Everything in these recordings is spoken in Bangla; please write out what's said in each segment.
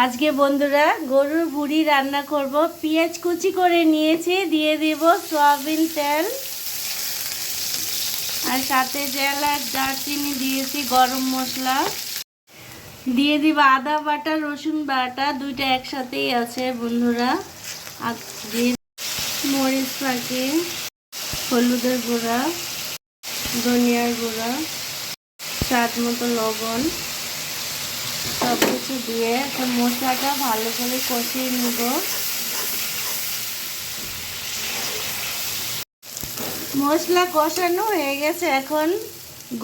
আজকে বন্ধুরা গরুর ভুড়ি রান্না করব। পেঁয়াজ কুচি করে নিয়েছি, দিয়ে দিব সয়াবিন তেল আর সাথে এলাচ দারচিনি দিয়েছি, গরম মশলা দিয়ে দিব, আদা বাটা রসুন বাটা দুইটা একসাথেই আছে বন্ধুরা। আর দিয়ে মরিচ ফাঁকি, হলুদের গুঁড়া, ধনিয়ার গুঁড়া, স্বাদ মতো লবণ, সব কিছু দিয়ে এখন মশলাটা ভালো করে কষিয়ে নিব। মশলা কষানো হয়ে গেছে, এখন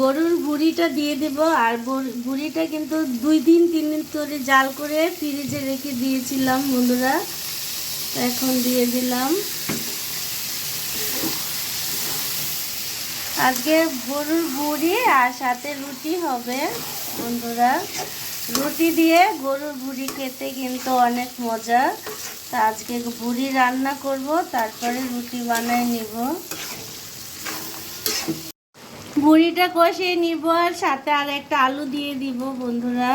গরুর ভুড়িটা দিয়ে দিব। আর ভুড়িটা কিন্তু 2-3 দিন করে জাল করে ফ্রিজে রেখে দিয়েছিলাম বন্ধুরা, এখন দিয়ে দিলাম। আজকে গরুর ভুড়ি আর সাথে রুটি হবে বন্ধুরা। রুটি দিয়ে গরুর ভুড়ি খেতে কিন্তু অনেক মজা। তা আজকে ভুড়ি রান্না করব, তারপরে রুটি বানায় নিব। ভুড়িটা কষিয়ে নিব আর সাথে আর একটা আলু দিয়ে দিব বন্ধুরা।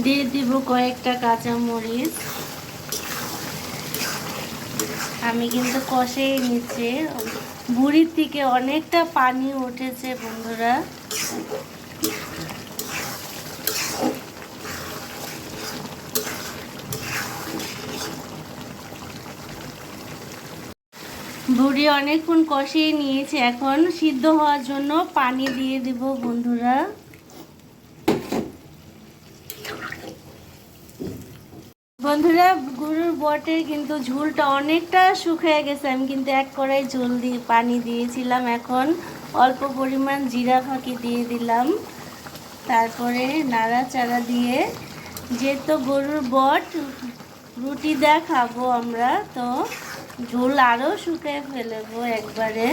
দিয়ে দিব কয়েকটা কাঁচামরিচ। আমি কিন্তু কষেই নিচ্ছি, ভুড়ির থেকে অনেকটা পানি উঠেছে বন্ধুরা। ভুড়ি অনেকক্ষণ কষিয়ে নিয়েছে, এখন সিদ্ধ হওয়ার জন্য পানি দিয়ে দিব বন্ধুরা। বন্ধুরা গরুর বটে কিন্তু ঝোলটা অনেকটা শুকিয়ে গেছে, আমি কিন্তু এক কড়াই ঝোল দিয়ে পানি দিয়েছিলাম। এখন অল্প পরিমাণ জিরা ফাঁকি দিয়ে দিলাম, তারপরে নাড়াচাড়া দিয়ে, যেহেতু গরুর বট রুটি দিয়ে খাবো আমরা, তো ঝোল আরও শুকিয়ে ফেলবো একবারে।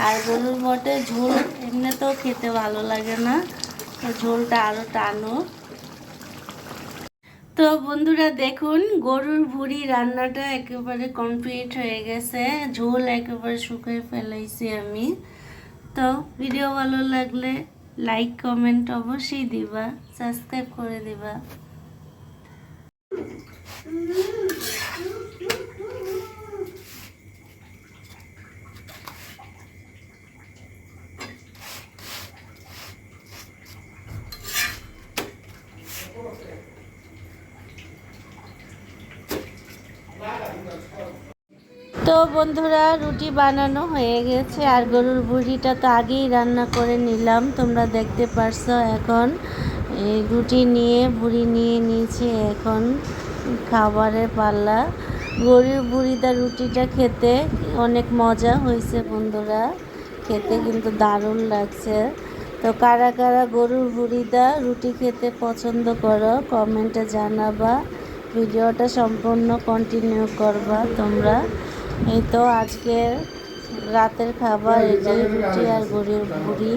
আর গরুর বটে ঝোল এমনিতেও খেতে ভালো লাগে না, তো ঝোলটা আরও টানো। তো বন্ধুরা দেখুন গরুর ভুড়ি রান্নাটা একেবারে কমপ্লিট হয়ে গেছে, ঝোল একেবারে শুকিয়ে ফেলাইছি আমি। তো ভিডিও ভালো লাগলে লাইক কমেন্ট অবশ্যই দিবা, সাবস্ক্রাইব করে দিবা। তো বন্ধুরা রুটি বানানো হয়ে গেছে, আর গরুর ভুড়িটা তো আগেই রান্না করে নিলাম, তোমরা দেখতে পারছো। এখন এই রুটি নিয়ে ভুড়ি নিয়ে নিয়েছি, এখন খাবারের পাল্লা। গরুর ভুড়িটা রুটিটা খেতে অনেক মজা হয়েছে বন্ধুরা, খেতে কিন্তু দারুণ লাগছে। তো কারা কারা গরুর ভুড়িটা রুটি খেতে পছন্দ করো কমেন্টে জানাবা, ভিডিওটা সম্পূর্ণ কন্টিনিউ করবা তোমরা। এই তো আজকের রাতের খাবার, এই যে রুটি আর গরুর ভুড়ি।